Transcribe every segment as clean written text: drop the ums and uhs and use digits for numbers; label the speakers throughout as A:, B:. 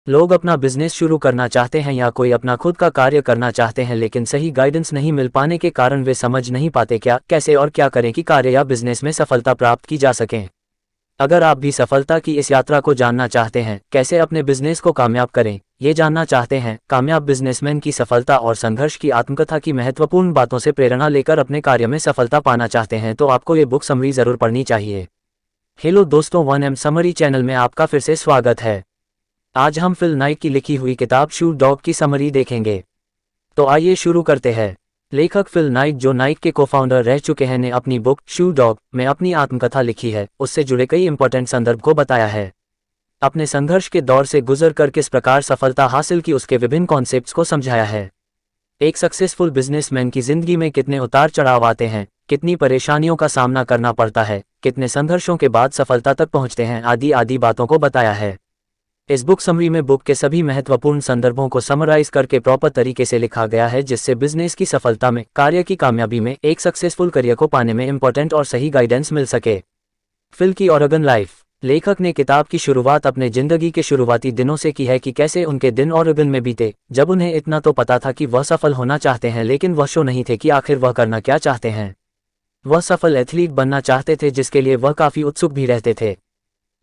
A: लोग अपना बिजनेस शुरू करना चाहते हैं या कोई अपना खुद का कार्य करना चाहते हैं, लेकिन सही गाइडेंस नहीं मिल पाने के कारण वे समझ नहीं पाते कैसे और क्या करें कि कार्य या बिजनेस में सफलता प्राप्त की जा सके। अगर आप भी सफलता की इस यात्रा को जानना चाहते हैं, कैसे अपने बिजनेस को कामयाब करें, ये जानना चाहते हैं, कामयाब बिजनेसमैन की सफलता और संघर्ष की आत्मकथा की महत्वपूर्ण बातों से प्रेरणा लेकर अपने कार्य में सफलता पाना चाहते हैं, तो आपको ये बुक समरी जरूर पढ़नी चाहिए। हेलो दोस्तों, 1M समरी चैनल में आपका फिर से स्वागत है। आज हम फिल नाइट की लिखी हुई किताब शू डॉग की समरी देखेंगे। तो आइए शुरू करते हैं। लेखक फिल नाइट, जो नाइट के को-फाउंडर रह चुके हैं, ने अपनी बुक शू डॉग में अपनी आत्मकथा लिखी है। उससे जुड़े कई इंपॉर्टेंट संदर्भ को बताया है। अपने संघर्ष के दौर से गुजर कर किस प्रकार सफलता हासिल की, उसके विभिन्न कॉन्सेप्ट्स को समझाया है। एक सक्सेसफुल बिजनेसमैन की जिंदगी में कितने उतार चढ़ाव आते हैं, कितनी परेशानियों का सामना करना पड़ता है, कितने संघर्षों के बाद सफलता तक पहुंचते हैं, आदि आदि बातों को बताया है। इस बुक समरी में बुक के सभी महत्वपूर्ण संदर्भों को समराइज करके प्रॉपर तरीके से लिखा गया है, जिससे बिजनेस की सफलता में, कार्य की कामयाबी में, एक सक्सेसफुल करियर को पाने में इंपॉर्टेंट और सही गाइडेंस मिल सके। फिल की ओरेगन लाइफ। लेखक ने किताब की शुरुआत अपने जिंदगी के शुरुआती दिनों से की है कि कैसे उनके दिन ओरेगन में बीते, जब उन्हें इतना तो पता था कि वह सफल होना चाहते हैं, लेकिन वह शो नहीं थे कि आखिर वह करना क्या चाहते हैं। वह सफल एथलीट बनना चाहते थे, जिसके लिए वह काफ़ी उत्सुक भी रहते थे।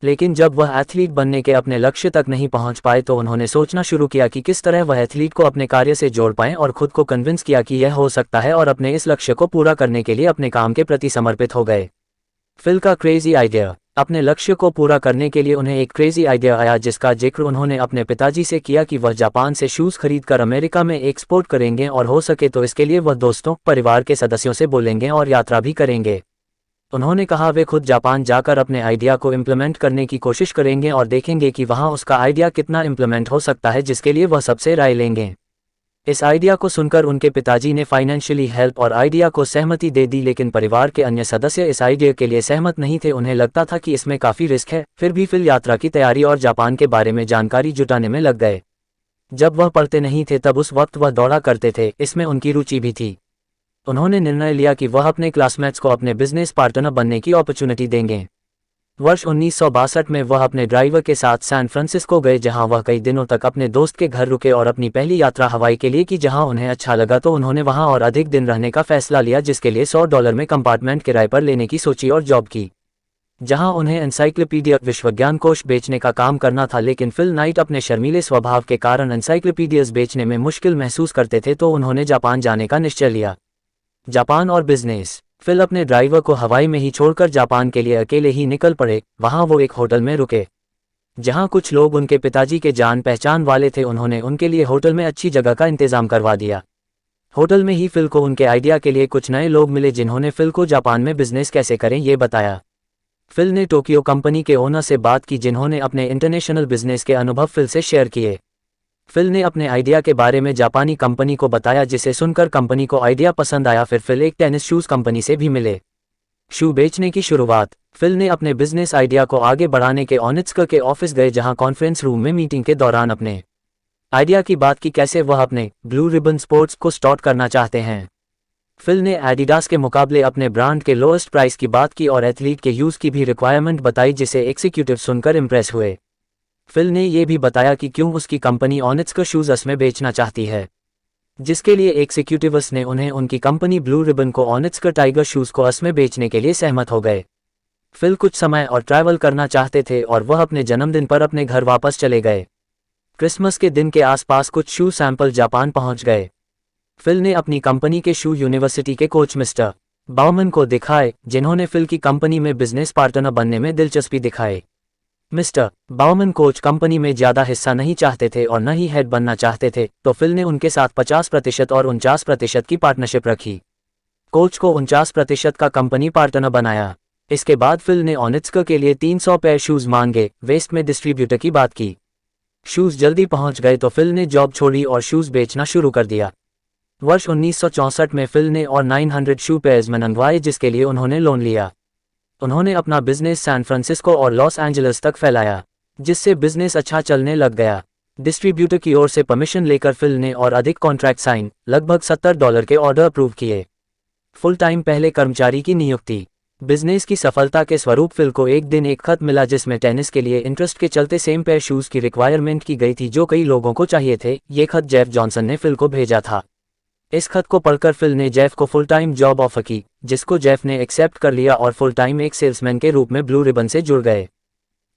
A: लेकिन जब वह एथलीट बनने के अपने लक्ष्य तक नहीं पहुंच पाए, तो उन्होंने सोचना शुरू किया कि किस तरह वह एथलीट को अपने कार्य से जोड़ पाएं, और खुद को कन्विंस किया कि यह हो सकता है, और अपने इस लक्ष्य को पूरा करने के लिए अपने काम के प्रति समर्पित हो गए। फिल का क्रेजी आइडिया। अपने लक्ष्य को पूरा करने के लिए उन्हें एक क्रेजी आइडिया आया, जिसका जिक्र उन्होंने अपने पिताजी से किया कि वह जापान से शूज़ खरीदकर अमेरिका में एक्सपोर्ट करेंगे, और हो सके तो इसके लिए वह दोस्तों, परिवार के सदस्यों से बोलेंगे और यात्रा भी करेंगे। उन्होंने कहा वे खुद जापान जाकर अपने आइडिया को इम्प्लीमेंट करने की कोशिश करेंगे और देखेंगे कि वहां उसका आइडिया कितना इम्प्लीमेंट हो सकता है, जिसके लिए वह सबसे राय लेंगे। इस आइडिया को सुनकर उनके पिताजी ने फाइनेंशियली हेल्प और आइडिया को सहमति दे दी, लेकिन परिवार के अन्य सदस्य इस आइडिया के लिए सहमत नहीं थे। उन्हें लगता था कि इसमें काफ़ी रिस्क है। फिर भी फिल यात्रा की तैयारी और जापान के बारे में जानकारी जुटाने में लग गए। जब वह पढ़ते नहीं थे, तब उस वक्त वह दौड़ा करते थे, इसमें उनकी रुचि भी थी। उन्होंने निर्णय लिया कि वह अपने क्लासमेट्स को अपने बिजनेस पार्टनर बनने की अपॉर्चुनिटी देंगे। वर्ष 1962 में वह अपने ड्राइवर के साथ सैन फ्रांसिस्को गए, जहां वह कई दिनों तक अपने दोस्त के घर रुके और अपनी पहली यात्रा हवाई के लिए की। जहां उन्हें अच्छा लगा तो उन्होंने वहां और अधिक दिन रहने का फैसला लिया, जिसके लिए $100 में कंपार्टमेंट किराए पर लेने की सोची और जॉब की, जहां उन्हें एनसाइक्लोपीडिया विश्वज्ञान कोश बेचने का काम करना था। लेकिन फिल नाइट अपने शर्मीले स्वभाव के कारण एनसाइक्लोपीडियाज बेचने में मुश्किल महसूस करते थे, तो उन्होंने जापान जाने का निश्चय लिया। जापान और बिजनेस। फिल अपने ड्राइवर को हवाई में ही छोड़कर जापान के लिए अकेले ही निकल पड़े। वहां वो एक होटल में रुके, जहां कुछ लोग उनके पिताजी के जान पहचान वाले थे। उन्होंने उनके लिए होटल में अच्छी जगह का इंतजाम करवा दिया। होटल में ही फिल को उनके आइडिया के लिए कुछ नए लोग मिले, जिन्होंने फिल को जापान में बिजनेस कैसे करें ये बताया। फिल ने टोक्यो कंपनी के ओनर से बात की, जिन्होंने अपने इंटरनेशनल बिजनेस के अनुभव फिल से शेयर किए। फिल ने अपने आइडिया के बारे में जापानी कंपनी को बताया, जिसे सुनकर कंपनी को आइडिया पसंद आया। फिर फिल एक टेनिस शूज़ कंपनी से भी मिले। शू बेचने की शुरुआत। फिल ने अपने बिजनेस आइडिया को आगे बढ़ाने के ओनित्सुका के ऑफिस गए, जहां कॉन्फ्रेंस रूम में मीटिंग के दौरान अपने आइडिया की बात की, कैसे वह अपने ब्लू रिबन स्पोर्ट्स को स्टार्ट करना चाहते हैं। फिल ने एडिडास के मुकाबले अपने ब्रांड के लोएस्ट प्राइस की बात की और एथलीट के यूज़ की भी रिक्वायरमेंट बताई, जिसे एग्जीक्यूटिव सुनकर इम्प्रेस हुए। फिल ने यह भी बताया कि क्यों उसकी कंपनी ओनित्सुका शूज़ में बेचना चाहती है, जिसके लिए एग्जीक्यूटिव्स ने उन्हें उनकी कंपनी ब्लू रिबन को ओनित्सुका टाइगर शूज़ को में बेचने के लिए सहमत हो गए। फिल कुछ समय और ट्रैवल करना चाहते थे, और वह अपने जन्मदिन पर अपने घर वापस चले गए। क्रिसमस के दिन के आसपास कुछ शू सैंपल जापान पहुंच गए। फिल ने अपनी कंपनी के शू यूनिवर्सिटी के कोच मिस्टर बाउमन को दिखाए, जिन्होंने फिल की कंपनी में बिजनेस पार्टनर बनने में दिलचस्पी दिखाई। मिस्टर बाउमन कोच कंपनी में ज़्यादा हिस्सा नहीं चाहते थे और न ही हेड बनना चाहते थे, तो फिल ने उनके साथ 50% और 49% की पार्टनरशिप रखी। कोच को 49% का कंपनी पार्टनर बनाया। इसके बाद फिल ने ओनित्सुका के लिए 300 पेयर शूज़ मांगे। वेस्ट में डिस्ट्रीब्यूटर की बात की। शूज़ जल्दी पहुंच गए, तो फिल ने जॉब छोड़ी और शूज़ बेचना शुरू कर दिया। वर्ष 1964 में फिल ने और 900 शू पेयर्स मंगवाए, जिसके लिए उन्होंने लोन लिया। उन्होंने अपना बिजनेस सैन फ्रांसिस्को और लॉस एंजल्स तक फैलाया, जिससे बिजनेस अच्छा चलने लग गया। डिस्ट्रीब्यूटर की ओर से परमिशन लेकर फिल ने और अधिक कॉन्ट्रैक्ट साइन, लगभग $70 के ऑर्डर अप्रूव किए। फुल टाइम पहले कर्मचारी की नियुक्ति। बिजनेस की सफलता के स्वरूप फिल को एक दिन एक खत मिला जिसमें टेनिस के लिए इंटरेस्ट के चलते सेम पेयर शूज की रिक्वायरमेंट की गई थी जो कई लोगों को चाहिए थे। ये खत जेफ जॉनसन ने फिल को भेजा था। इस खत को पढ़कर फिल ने जेफ को फुल टाइम जॉब ऑफर की, जिसको जेफ ने एक्सेप्ट कर लिया और फुल टाइम एक सेल्समैन के रूप में ब्लू रिबन से जुड़ गए।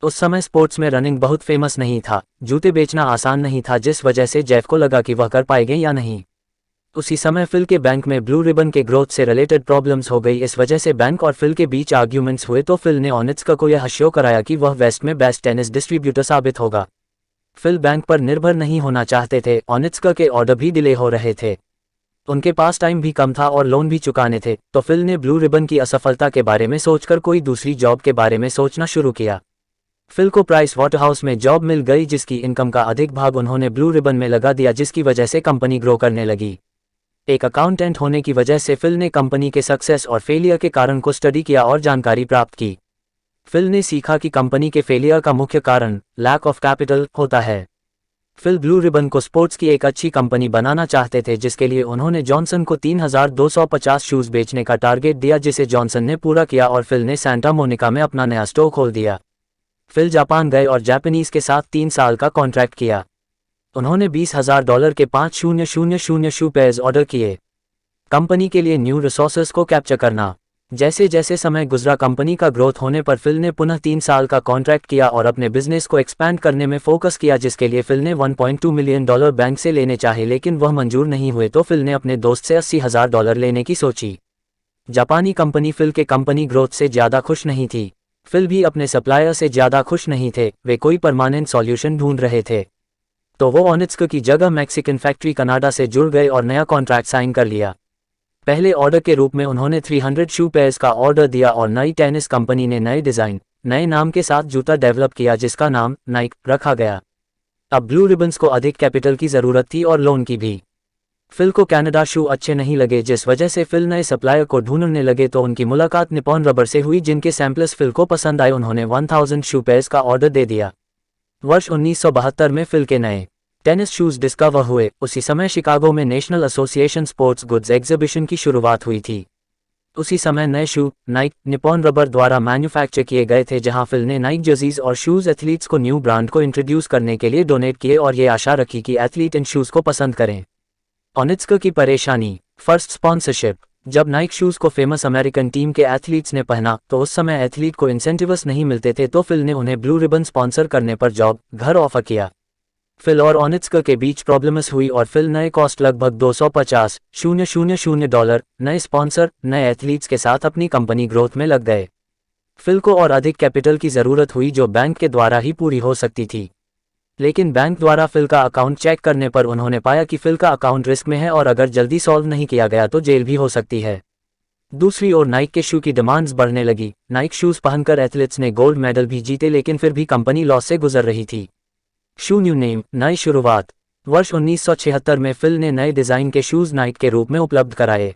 A: उस समय स्पोर्ट्स में रनिंग बहुत फेमस नहीं था, जूते बेचना आसान नहीं था, जिस वजह से जेफ को लगा कि वह कर पाएंगे या नहीं। उसी समय फिल के बैंक में ब्लू रिबन के ग्रोथ से रिलेटेड प्रॉब्लम्स हो गई। इस वजह से बैंक और फिल के बीच आर्ग्यूमेंट्स हुए तो फिल ने ओनित्स्का को यह शो कराया कि वह वेस्ट में बेस्ट टेनिस डिस्ट्रीब्यूटर साबित होगा। फिल बैंक पर निर्भर नहीं होना चाहते थे, ओनित्स्का के ऑर्डर भी डिले हो रहे थे, उनके पास टाइम भी कम था और लोन भी चुकाने थे, तो फिल ने ब्लू रिबन की असफलता के बारे में सोचकर कोई दूसरी जॉब के बारे में सोचना शुरू किया। फिल को प्राइस वाटरहाउस में जॉब मिल गई, जिसकी इनकम का अधिक भाग उन्होंने ब्लू रिबन में लगा दिया, जिसकी वजह से कंपनी ग्रो करने लगी। एक अकाउंटेंट होने की वजह से फिल ने कंपनी के सक्सेस और फेलियर के कारण को स्टडी किया और जानकारी प्राप्त की। फिल ने सीखा कि कंपनी के फेलियर का मुख्य कारण लैक ऑफ कैपिटल होता है। फिल ब्लू रिबन को स्पोर्ट्स की एक अच्छी कंपनी बनाना चाहते थे, जिसके लिए उन्होंने जॉनसन को 3250 शूज बेचने का टारगेट दिया, जिसे जॉनसन ने पूरा किया और फिल ने सैंटा मोनिका में अपना नया स्टोर खोल दिया। फिल जापान गए और जापानीज के साथ 3 साल का कॉन्ट्रैक्ट किया। उन्होंने $20,000 के 5,000 शू पेयर्स ऑर्डर किए। कंपनी के लिए न्यू रिसोर्सेज को कैप्चर करना। जैसे जैसे समय गुजरा, कंपनी का ग्रोथ होने पर फिल ने पुनः 3 साल का कॉन्ट्रैक्ट किया और अपने बिजनेस को एक्सपैंड करने में फोकस किया, जिसके लिए फिल ने $1.2 मिलियन बैंक से लेने चाहे, लेकिन वह मंजूर नहीं हुए, तो फिल ने अपने दोस्त से $80,000 लेने की सोची। जापानी कंपनी फिल के कंपनी ग्रोथ से ज़्यादा खुश नहीं थी। फिल भी अपने सप्लायर से ज़्यादा खुश नहीं थे, वे कोई परमानेंट सॉल्यूशन ढूंढ रहे थे। तो वो ओनित्स्का की जगह मैक्सिकन फैक्ट्री कनाडा से जुड़ गए और नया कॉन्ट्रैक्ट साइन कर लिया। पहले ऑर्डर के रूप में उन्होंने 300 शू पेयर्स का ऑर्डर दिया और नई टेनिस कंपनी ने नए डिज़ाइन, नए नाम के साथ जूता डेवलप किया, जिसका नाम नाइक रखा गया। अब ब्लू रिबन्स को अधिक कैपिटल की ज़रूरत थी और लोन की भी। फिल को कनाडा शू अच्छे नहीं लगे, जिस वजह से फिल नए सप्लायर को ढूंढने लगे, तो उनकी मुलाकात निपॉन रबर से हुई, जिनके सैंपल्स फिल को पसंद आए। उन्होंने 1000 शू पेयर्स का ऑर्डर दे दिया। वर्ष 1972 में फिल के नए टेनिस शूज डिस्कवर हुए। उसी समय शिकागो में national association sports goods exhibition की शुरुआत हुई थी। उसी समय नए शू नाइक निपॉन रबर द्वारा मैन्युफैक्चर किए गए थे, जहां फिल ने नाइक जर्सीज और शूज एथलीट्स को न्यू ब्रांड को इंट्रोड्यूस करने के लिए डोनेट किए और ये आशा रखी कि एथलीट इन शूज को पसंद करें। ओनित्स्का की परेशानी। First sponsorship. जब नाइक शूज को फेमस अमेरिकन टीम के एथलीट्स ने पहना, तो उस समय एथलीट को इंसेंटिव्स नहीं मिलते थे, तो फिल ने उन्हें ब्लू रिबन स्पॉन्सर करने पर जॉब, घर ऑफर किया। फिल और ओनित्स्का के बीच प्रॉब्लम्स हुई और फिल नए कॉस्ट लगभग $250,000 नए स्पॉन्सर, नए एथलीट्स के साथ अपनी कंपनी ग्रोथ में लग गए। फिल को और अधिक कैपिटल की ज़रूरत हुई, जो बैंक के द्वारा ही पूरी हो सकती थी। लेकिन बैंक द्वारा फिल का अकाउंट चेक करने पर उन्होंने पाया कि फिल का अकाउंट रिस्क में है और अगर जल्दी सॉल्व नहीं किया गया तो जेल भी हो सकती है। दूसरी ओर नाइक के शू की डिमांड्स बढ़ने लगी। नाइक शूज़ पहनकर एथलीट्स ने गोल्ड मेडल भी जीते, लेकिन फिर भी कंपनी लॉस से गुजर रही थी। शू न्यू नेम, नई शुरुआत। वर्ष 1976 में फिल ने नए डिज़ाइन के शूज़ नाइक के रूप में उपलब्ध कराए।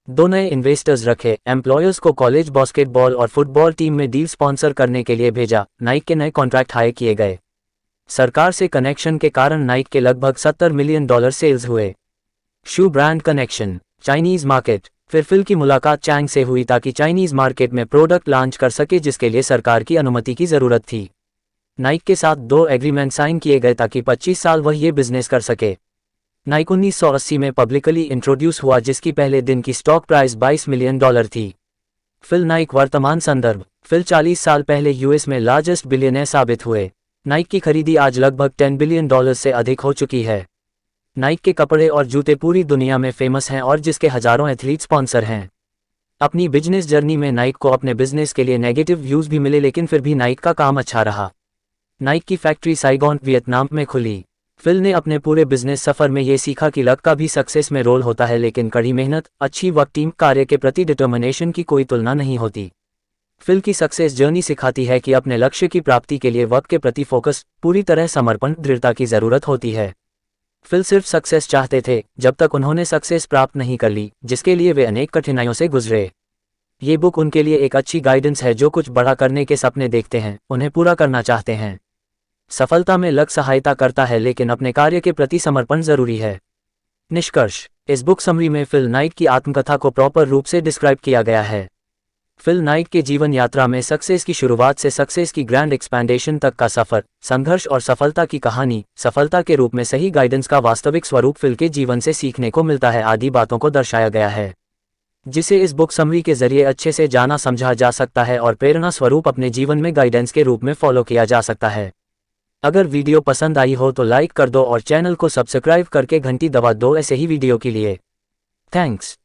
A: 2 नए इन्वेस्टर्स रखे, एम्प्लॉयर्स को कॉलेज बास्केटबॉल और फुटबॉल टीम में डील स्पॉन्सर करने के लिए भेजा। नाइक के नए कॉन्ट्रैक्ट हाई किए गए। सरकार से कनेक्शन के कारण नाइक के लगभग $70 मिलियन सेल्स हुए। शू ब्रांड कनेक्शन। Chinese market. फिर फिल की मुलाकात चैंग से हुई ताकि चाइनीज़ मार्केट में प्रोडक्ट लॉन्च कर सके, जिसके लिए सरकार की अनुमति की ज़रूरत थी। नाइक के साथ 2 एग्रीमेंट साइन किए गए ताकि 25 साल वह ये बिजनेस कर सके। नाइक 1980 में पब्लिकली इंट्रोड्यूस हुआ, जिसकी पहले दिन की स्टॉक प्राइस $22 मिलियन थी। फिल नाइक वर्तमान संदर्भ। फिल 40 साल पहले यूएस में लार्जेस्ट बिलियनर साबित हुए। नाइक की खरीदी आज लगभग $10 बिलियन से अधिक हो चुकी है। नाइक के कपड़े और जूते पूरी दुनिया में फेमस हैं और जिसके हजारों एथलीट स्पॉन्सर हैं। अपनी बिजनेस जर्नी में नाइक को अपने बिजनेस के लिए नेगेटिव व्यूज़ भी मिले, लेकिन फिर भी नाइक का काम अच्छा रहा। नाइक की फैक्ट्री साइगोन, वियतनाम में खुली। फिल ने अपने पूरे बिजनेस सफ़र में ये सीखा कि लक का भी सक्सेस में रोल होता है, लेकिन कड़ी मेहनत, अच्छी वर्क टीम कार्य के प्रति डिटर्मिनेशन की कोई तुलना नहीं होती। फिल की सक्सेस जर्नी सिखाती है कि अपने लक्ष्य की प्राप्ति के लिए वक्त के प्रति फोकस, पूरी तरह समर्पण, दृढ़ता की ज़रूरत होती है। फिल सिर्फ सक्सेस चाहते थे जब तक उन्होंने सक्सेस प्राप्त नहीं कर ली, जिसके लिए वे अनेक कठिनाइयों से गुजरे। ये बुक उनके लिए एक अच्छी गाइडेंस है, जो कुछ बड़ा करने के सपने देखते हैं, उन्हें पूरा करना चाहते हैं। सफलता में लक सहायता करता है, लेकिन अपने कार्य के प्रति समर्पण जरूरी है। निष्कर्ष। इस बुक समरी में फिल नाइक की आत्मकथा को प्रॉपर रूप से डिस्क्राइब किया गया है। फिल नाइट के जीवन यात्रा में सक्सेस की शुरुआत से सक्सेस की ग्रैंड एक्सपेंडेशन तक का सफर, संघर्ष और सफलता की कहानी, सफलता के रूप में सही गाइडेंस का वास्तविक स्वरूप फिल के जीवन से सीखने को मिलता है आदि बातों को दर्शाया गया है, जिसे इस बुक समरी के जरिए अच्छे से जाना समझा जा सकता है और प्रेरणा स्वरूप अपने जीवन में गाइडेंस के रूप में फॉलो किया जा सकता है। अगर वीडियो पसंद आई हो तो लाइक कर दो और चैनल को सब्सक्राइब करके घंटी दबा दो ऐसे ही वीडियो के लिए। थैंक्स।